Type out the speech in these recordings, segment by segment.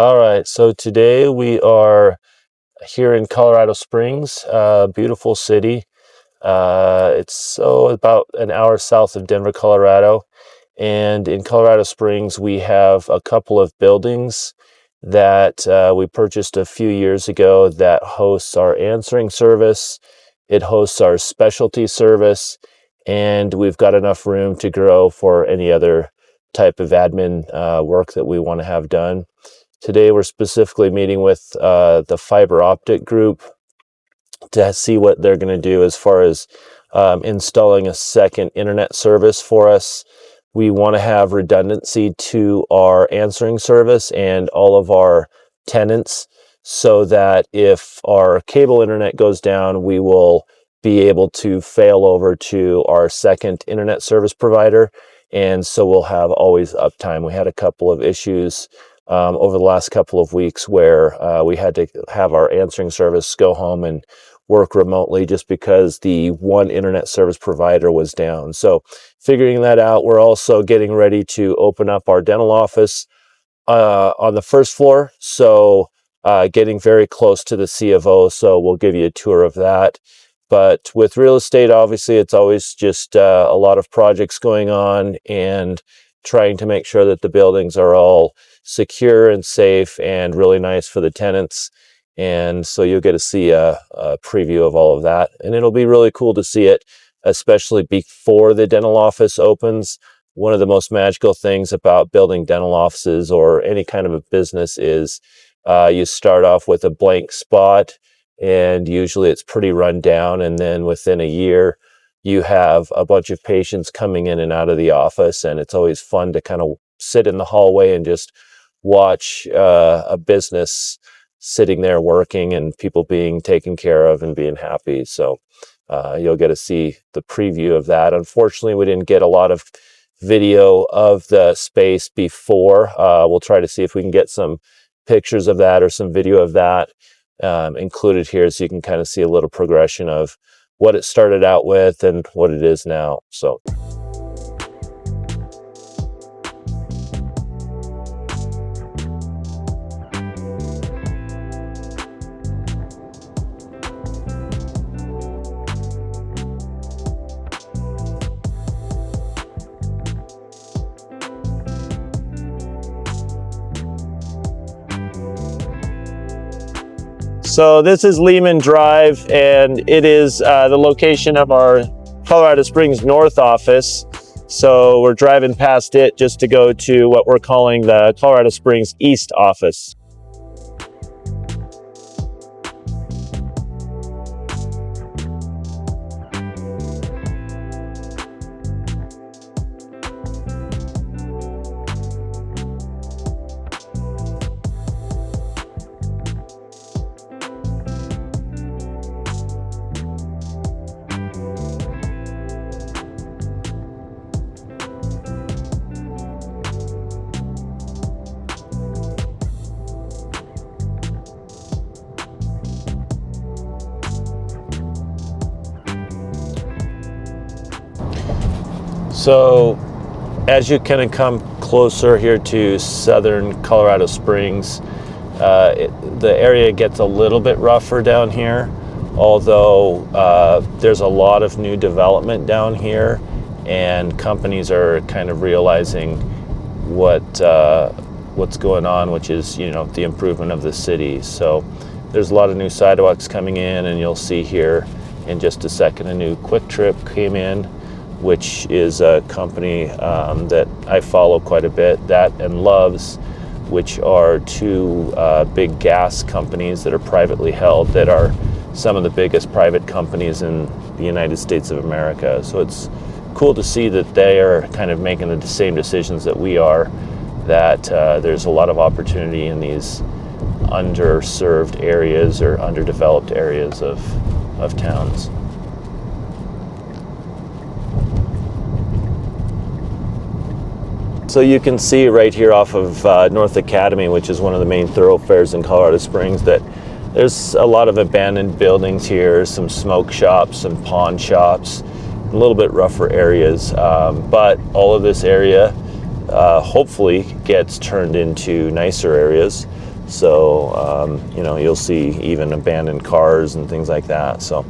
All right, so today we are here in Colorado Springs, beautiful city. It's about an hour south of Denver, Colorado. And in Colorado Springs, we have a couple of buildings that we purchased a few years ago that hosts our answering service. It hosts our specialty service, and we've got enough room to grow for any other type of admin work that we want to have done. Today, we're specifically meeting with the fiber optic group to see what they're going to do as far as installing a second internet service for us. We want to have redundancy to our answering service and all of our tenants so that if our cable internet goes down, we will be able to fail over to our second internet service provider. And so we'll have always uptime. We had a couple of issues over the last couple of weeks where we had to have our answering service go home and work remotely just because the one internet service provider was down. So figuring that out, we're also getting ready to open up our dental office on the first floor. So getting very close to the C of O. So we'll give you a tour of that. But with real estate, obviously, it's always just a lot of projects going on and trying to make sure that the buildings are all secure and safe and really nice for the tenants. And so you'll get to see a preview of all of that. And it'll be really cool to see it, especially before the dental office opens. One of the most magical things about building dental offices or any kind of a business is you start off with a blank spot, and usually it's pretty run down. And then within a year, you have a bunch of patients coming in and out of the office. And it's always fun to kind of sit in the hallway and just watch a business sitting there working and people being taken care of and being happy. So you'll get to see the preview of that. Unfortunately, we didn't get a lot of video of the space before. We'll try to see if we can get some pictures of that or some video of that included here so you can kind of see a little progression of what it started out with and what it is now. So So this is Lehman Drive, and it is the location of our Colorado Springs North office. So we're driving past it just to go to what we're calling the Colorado Springs East office. So as you kind of come closer here to southern Colorado Springs, the area gets a little bit rougher down here, although there's a lot of new development down here and companies are kind of realizing what's going on, which is, the improvement of the city. So there's a lot of new sidewalks coming in, and you'll see here in just a second a new Quick Trip came in, which is a company that I follow quite a bit, that and Love's, which are two big gas companies that are privately held, that are some of the biggest private companies in the United States of America. So it's cool to see that they are kind of making the same decisions that we are, that there's a lot of opportunity in these underserved areas or underdeveloped areas of towns. So you can see right here off of North Academy, which is one of the main thoroughfares in Colorado Springs, that there's a lot of abandoned buildings here, some smoke shops, some pawn shops, a little bit rougher areas. But all of this area hopefully gets turned into nicer areas. So, you'll see even abandoned cars and things like that. So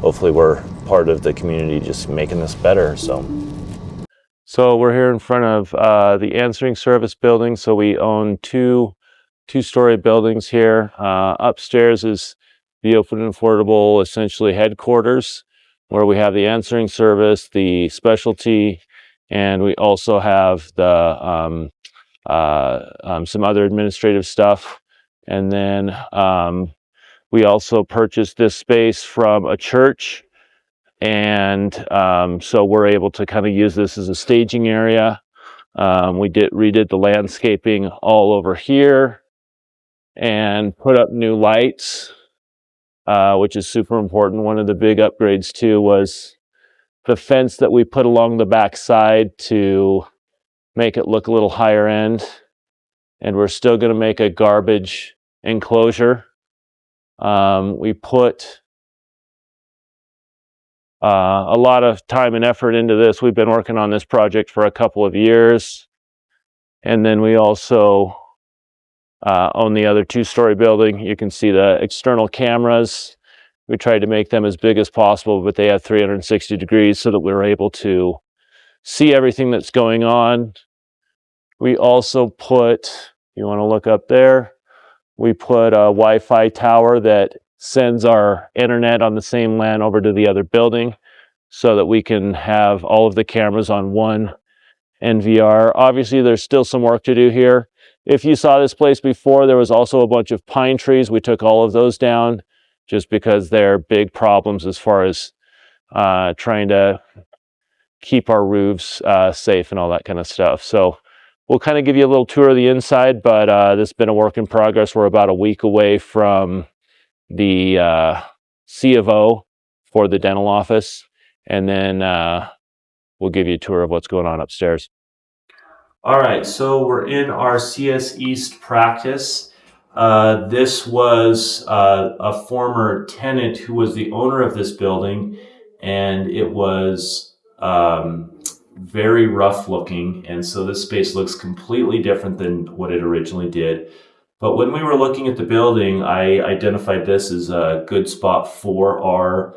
hopefully we're part of the community just making this better. So we're here in front of the answering service building. So we own two-story buildings here. Upstairs is the open and affordable, essentially headquarters, where we have the answering service, the specialty, and we also have the some other administrative stuff. And then we also purchased this space from a church, and so we're able to kind of use this as a staging area. We redid the landscaping all over here and put up new lights, which is super important. One of the big upgrades too was the fence that we put along the back side to make it look a little higher end. And we're still going to make a garbage enclosure. We put a lot of time and effort into this. We've been working on this project for a couple of years. And then we also own the other two-story building. You can see the external cameras. We tried to make them as big as possible, but they have 360 degrees so that we're able to see everything that's going on. We also put, you want to look up there, we put a Wi-Fi tower that sends our internet on the same LAN over to the other building so that we can have all of the cameras on one NVR. Obviously, there's still some work to do here. If you saw this place before, there was also a bunch of pine trees. We took all of those down just because they're big problems as far as trying to keep our roofs safe and all that kind of stuff. So we'll kind of give you a little tour of the inside, but this has been a work in progress. We're about a week away from the C of O for the dental office, and then we'll give you a tour of what's going on upstairs. All right, so we're in our CS East practice. This was a former tenant who was the owner of this building, and it was very rough looking, and so this space looks completely different than what it originally did. But when we were looking at the building, I identified this as a good spot for our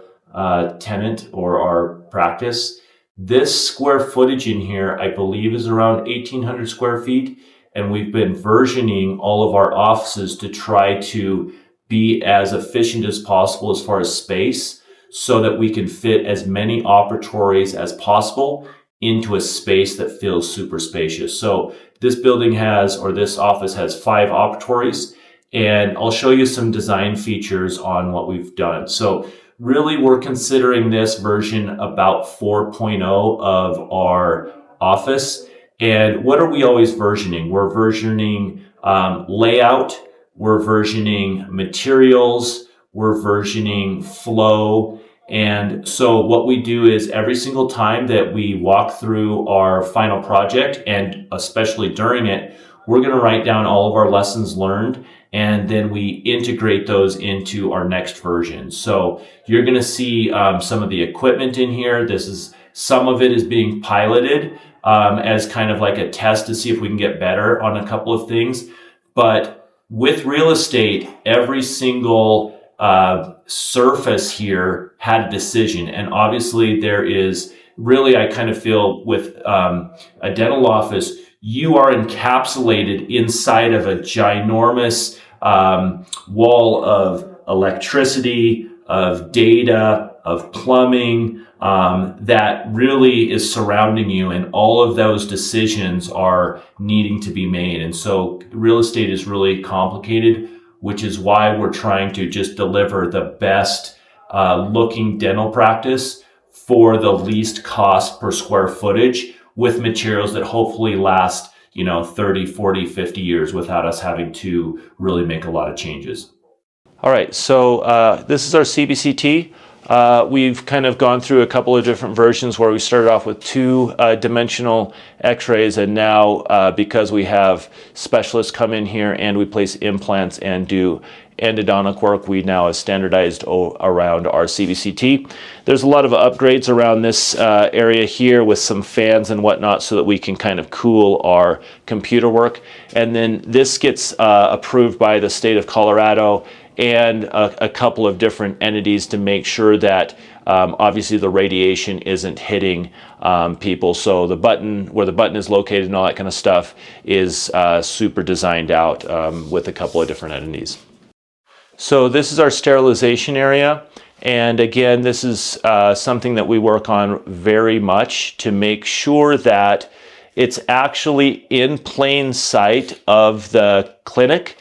tenant or our practice. This square footage in here, I believe, is around 1,800 square feet, and we've been versioning all of our offices to try to be as efficient as possible as far as space, so that we can fit as many operatories as possible into a space that feels super spacious. So this building has, or this office has 5 operatories, and I'll show you some design features on what we've done. So really we're considering this version about 4.0 of our office. And what are we always versioning? We're versioning layout, we're versioning materials, we're versioning flow. And so what we do is every single time that we walk through our final project, and especially during it, we're going to write down all of our lessons learned, and then we integrate those into our next version. So you're going to see some of the equipment in here. Some of it is being piloted as kind of like a test to see if we can get better on a couple of things. But with real estate, every single surface here had a decision. And obviously there is really, I kind of feel with a dental office, you are encapsulated inside of a ginormous wall of electricity, of data, of plumbing, that really is surrounding you, and all of those decisions are needing to be made. And so real estate is really complicated, which is why we're trying to just deliver the best looking dental practice for the least cost per square footage, with materials that hopefully last 30, 40, 50 years without us having to really make a lot of changes. All right, so this is our CBCT. We've kind of gone through a couple of different versions where we started off with 2-dimensional x-rays, and now because we have specialists come in here and we place implants and do endodontic work, we now have standardized around our CBCT. There's a lot of upgrades around this area here with some fans and whatnot so that we can kind of cool our computer work. And then this gets approved by the state of Colorado and a couple of different entities to make sure that obviously the radiation isn't hitting people. So the button, where the button is located and all that kind of stuff is super designed out with a couple of different entities. So this is our sterilization area. And again, this is something that we work on very much to make sure that it's actually in plain sight of the clinic.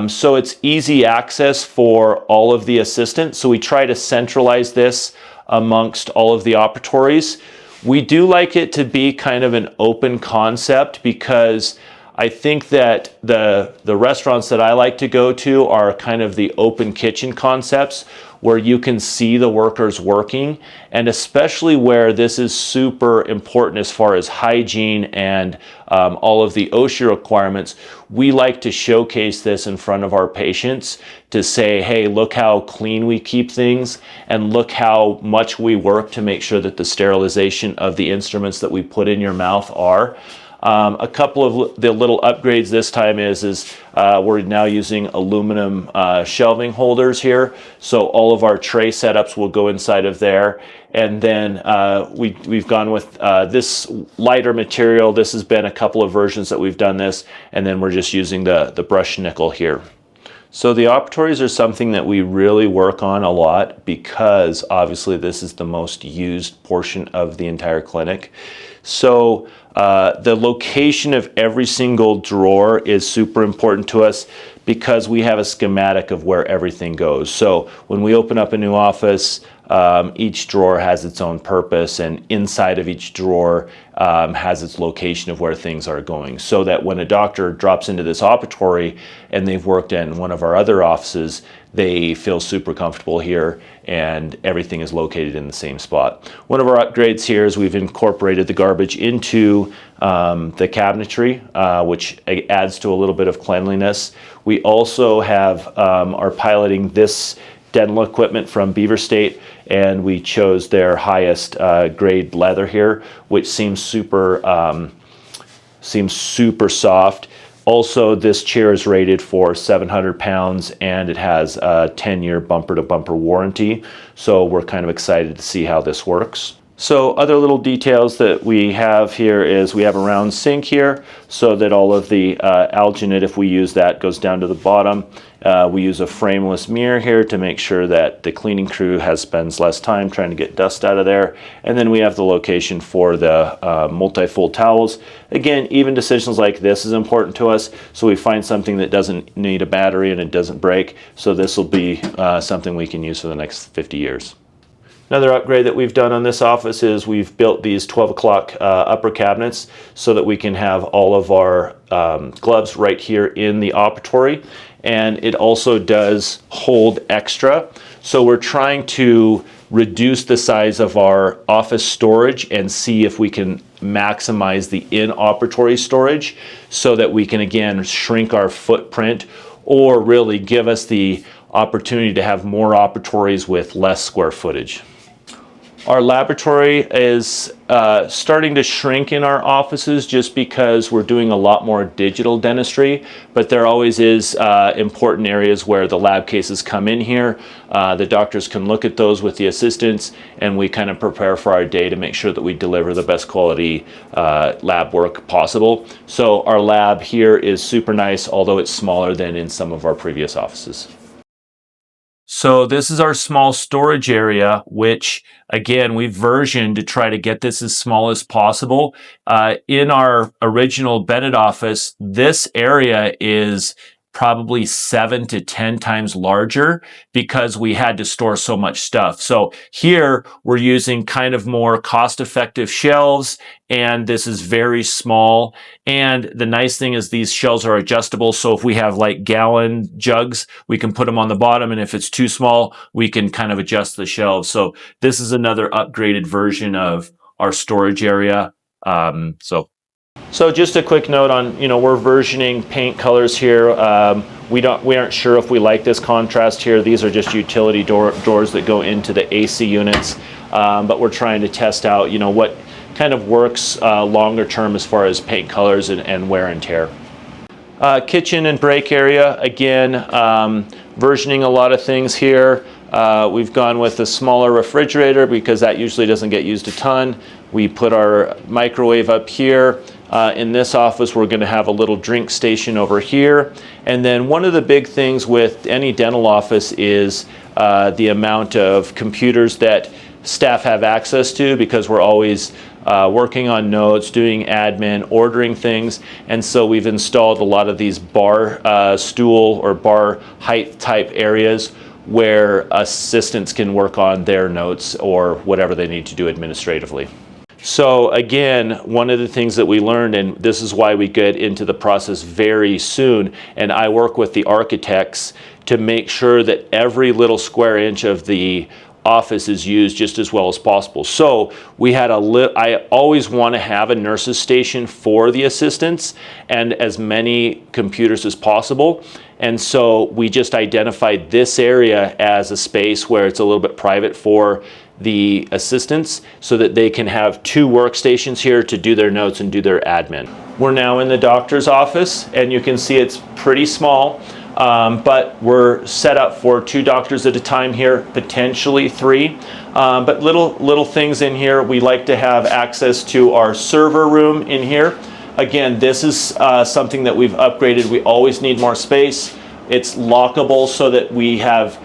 So it's easy access for all of the assistants. So we try to centralize this amongst all of the operatories. We do like it to be kind of an open concept because I think that the restaurants that I like to go to are kind of the open kitchen concepts where you can see the workers working, and especially where this is super important as far as hygiene and all of the OSHA requirements. We like to showcase this in front of our patients to say, hey, look how clean we keep things and look how much we work to make sure that the sterilization of the instruments that we put in your mouth are. A couple of the little upgrades this time is we're now using aluminum shelving holders here. So all of our tray setups will go inside of there. And then we've gone with this lighter material. This has been a couple of versions that we've done this. And then we're just using the brushed nickel here. So the operatories are something that we really work on a lot because obviously this is the most used portion of the entire clinic. So the location of every single drawer is super important to us because we have a schematic of where everything goes. So when we open up a new office, each drawer has its own purpose, and inside of each drawer has its location of where things are going, so that when a doctor drops into this operatory and they've worked in one of our other offices, they feel super comfortable here and everything is located in the same spot. One of our upgrades here is we've incorporated the garbage into the cabinetry, which adds to a little bit of cleanliness. We also are piloting this dental equipment from Beaver State, and we chose their highest grade leather here, which seems super soft. Also, this chair is rated for 700 pounds and it has a 10-year bumper-to-bumper warranty. So we're kind of excited to see how this works. So other little details that we have here is we have a round sink here so that all of the alginate, if we use that, goes down to the bottom. We use a frameless mirror here to make sure that the cleaning crew spends less time trying to get dust out of there. And then we have the location for the multi-fold towels. Again, even decisions like this is important to us, so we find something that doesn't need a battery and it doesn't break. So this will be something we can use for the next 50 years. Another upgrade that we've done on this office is we've built these 12 o'clock upper cabinets so that we can have all of our gloves right here in the operatory. And it also does hold extra. So we're trying to reduce the size of our office storage and see if we can maximize the in-operatory storage so that we can, again, shrink our footprint or really give us the opportunity to have more operatories with less square footage. Our laboratory is starting to shrink in our offices just because we're doing a lot more digital dentistry, but there always is important areas where the lab cases come in here. The doctors can look at those with the assistants, and we kind of prepare for our day to make sure that we deliver the best quality lab work possible. So our lab here is super nice, although it's smaller than in some of our previous offices. So this is our small storage area, which again, we've versioned to try to get this as small as possible. In our original Bennett office, this area is probably 7 to 10 times larger because we had to store so much stuff. So here we're using kind of more cost-effective shelves, and this is very small. And the nice thing is these shelves are adjustable. So if we have like gallon jugs, we can put them on the bottom. And if it's too small, we can kind of adjust the shelves. So this is another upgraded version of our storage area. So just a quick note on, we're versioning paint colors here. we aren't sure if we like this contrast here. These are just utility doors that go into the AC units, but we're trying to test out, you know, what kind of works longer term as far as paint colors and wear and tear. Kitchen and break area, again, versioning a lot of things here. We've gone with a smaller refrigerator because that usually doesn't get used a ton. We put our microwave up here. In this office, we're going to have a little drink station over here. And then one of the big things with any dental office is the amount of computers that staff have access to, because we're always working on notes, doing admin, ordering things. And so we've installed a lot of these bar stool or bar height type areas where assistants can work on their notes or whatever they need to do administratively. So again, one of the things that we learned, and this is why we get into the process very soon, and I work with the architects to make sure that every little square inch of the office is used just as well as possible. So we had I always want to have a nurse's station for the assistants and as many computers as possible. And so we just identified this area as a space where it's a little bit private for the assistants so that they can have 2 workstations here to do their notes and do their admin. We're now in the doctor's office, and you can see it's pretty small. But we're set up for 2 doctors at a time here, potentially 3. But little things in here. We like to have access to our server room in here. Again, this is something that we've upgraded. We always need more space. It's lockable so that we have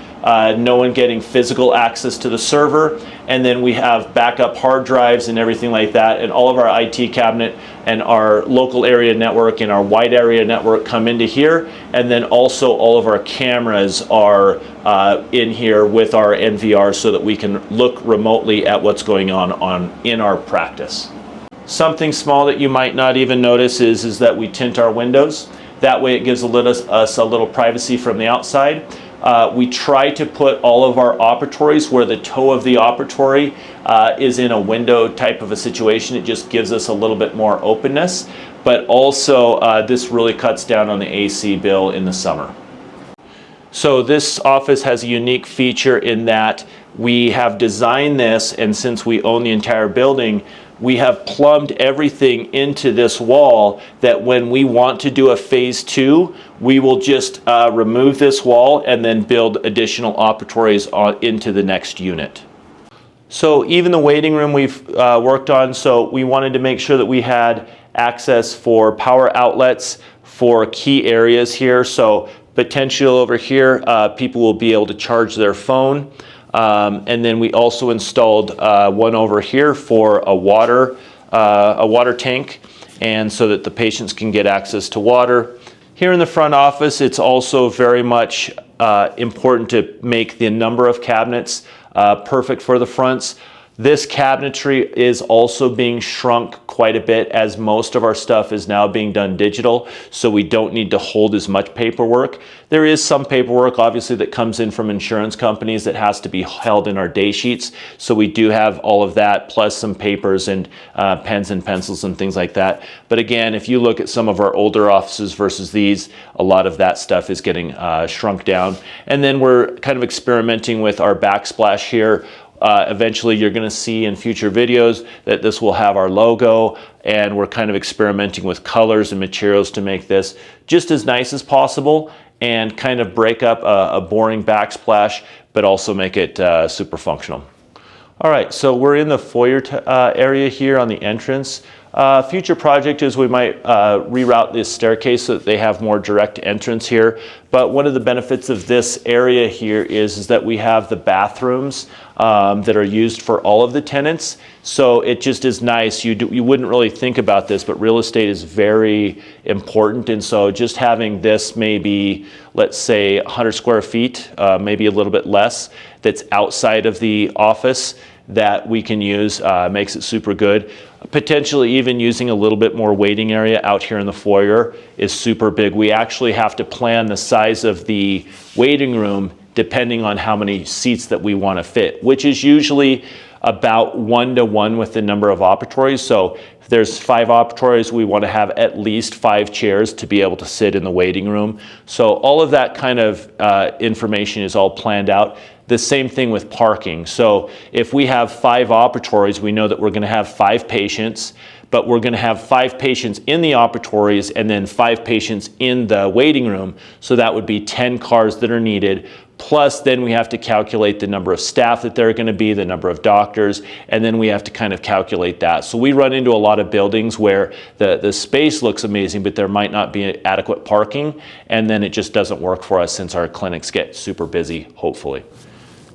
no one getting physical access to the server. And then we have backup hard drives and everything like that. And all of our IT cabinet and our local area network and our wide area network come into here. And then also all of our cameras are in here with our NVR so that we can look remotely at what's going on in our practice. Something small that you might not even notice is that we tint our windows. That way it gives us a little privacy from the outside. We try to put all of our operatories where the toe of the operatory is in a window type of a situation. It just gives us a little bit more openness, but also this really cuts down on the AC bill in the summer. So this office has a unique feature in that we have designed this, and since we own the entire building, we have plumbed everything into this wall that when we want to do a phase 2, we will just remove this wall and then build additional operatories into the next unit. So even the waiting room we've worked on, so we wanted to make sure that we had access for power outlets for key areas here. So potential over here, people will be able to charge their phone. And then we also installed one over here for a water tank, and so that the patients can get access to water. Here in the front office, it's also very much important to make the number of cabinets perfect for the fronts. This cabinetry is also being shrunk quite a bit, as most of our stuff is now being done digital, so we don't need to hold as much paperwork. There is some paperwork obviously that comes in from insurance companies that has to be held in our day sheets, so we do have all of that, plus some papers and pens and pencils and things like that. But again, if you look at some of our older offices versus these, a lot of that stuff is getting shrunk down. And then we're kind of experimenting with our backsplash here. Eventually you're going to see in future videos that this will have our logo, and we're kind of experimenting with colors and materials to make this just as nice as possible and kind of break up a boring backsplash, but also make it super functional. All right, so we're in the foyer area here on the entrance. Future project is we might reroute this staircase so that they have more direct entrance here. But one of the benefits of this area here is that we have the bathrooms that are used for all of the tenants. So it just is nice. You wouldn't really think about this, but real estate is very important. And so just having this maybe, let's say 100 square feet, maybe a little bit less, that's outside of the office that we can use makes it super good. Potentially even using a little bit more waiting area out here in the foyer is super big. We actually have to plan the size of the waiting room depending on how many seats that we want to fit, which is usually about 1-to-1 with the number of operatories. So if there's 5 operatories, we want to have at least 5 chairs to be able to sit in the waiting room. So all of that kind of information is all planned out. The same thing with parking. So if we have 5 operatories, we know that we're going to have 5 patients, but we're going to have 5 patients in the operatories and then 5 patients in the waiting room. So that would be 10 cars that are needed. Plus then we have to calculate the number of staff that there are going to be, the number of doctors, and then we have to kind of calculate that. So we run into a lot of buildings where the space looks amazing, but there might not be adequate parking, and then it just doesn't work for us since our clinics get super busy, hopefully.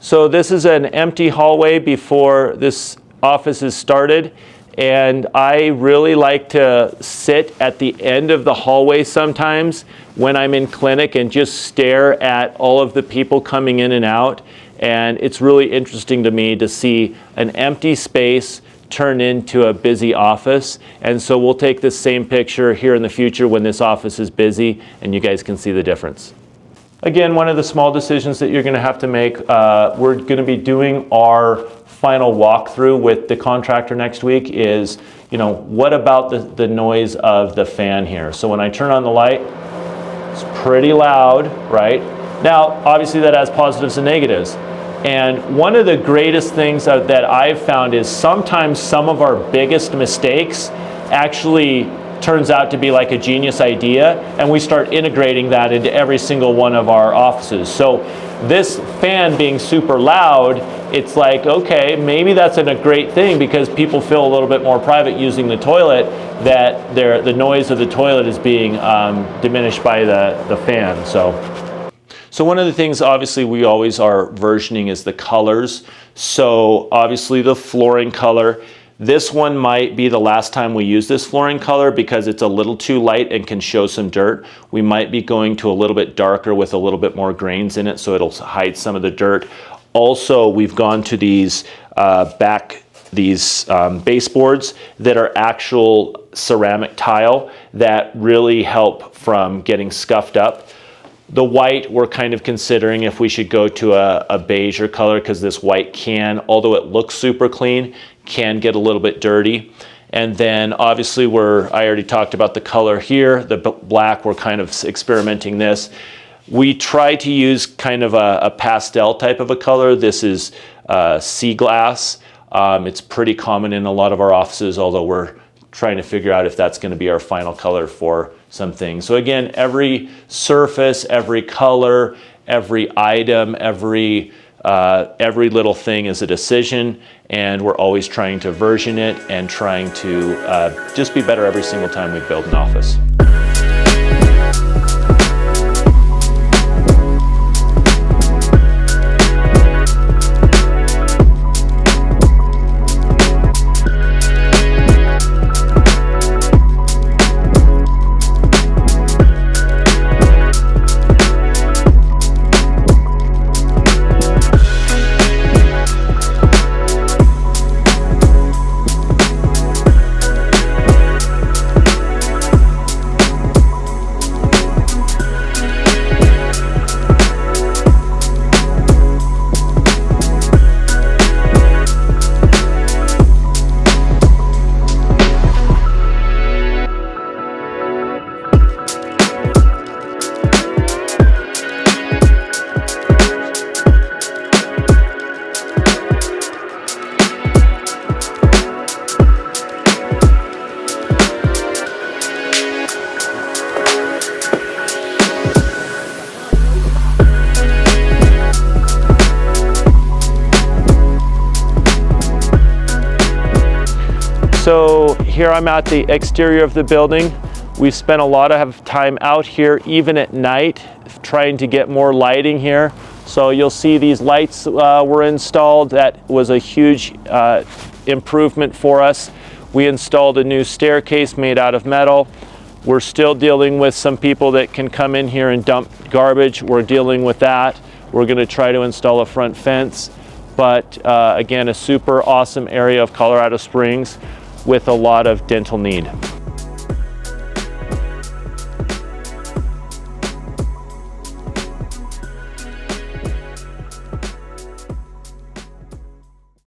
So this is an empty hallway before this office is started. And I really like to sit at the end of the hallway sometimes when I'm in clinic and just stare at all of the people coming in and out. And it's really interesting to me to see an empty space turn into a busy office. And so we'll take this same picture here in the future when this office is busy, and you guys can see the difference. Again, one of the small decisions that you're going to have to make, we're going to be doing our final walkthrough with the contractor next week is, what about the noise of the fan here? So when I turn on the light, it's pretty loud, right? Now, obviously that has positives and negatives. And one of the greatest things that I've found is sometimes some of our biggest mistakes actually turns out to be like a genius idea, and we start integrating that into every single one of our offices. So this fan being super loud, it's like, okay, maybe that's a great thing because people feel a little bit more private using the toilet, that the noise of the toilet is being diminished by the fan. So one of the things obviously we always are versioning is the colors. So obviously the flooring color, this one might be the last time we use this flooring color because it's a little too light and can show some dirt. We might be going to a little bit darker with a little bit more grains in it so it'll hide some of the dirt. Also, we've gone to these baseboards that are actual ceramic tile that really help from getting scuffed up. The white, we're kind of considering if we should go to a beige color because this white can, although it looks super clean, can get a little bit dirty. And then obviously I already talked about the color here, the black, we're kind of experimenting this. We try to use kind of a pastel type of a color. This is sea glass. It's pretty common in a lot of our offices, although we're trying to figure out if that's going to be our final color for some things. So again, every surface, every color, every item, every little thing is a decision, and we're always trying to version it and trying to just be better every single time we build an office. So here I'm at the exterior of the building. We've spent a lot of time out here, even at night, trying to get more lighting here. So you'll see these lights were installed. That was a huge improvement for us. We installed a new staircase made out of metal. We're still dealing with some people that can come in here and dump garbage. We're dealing with that. We're going to try to install a front fence. But again, a super awesome area of Colorado Springs with a lot of dental need.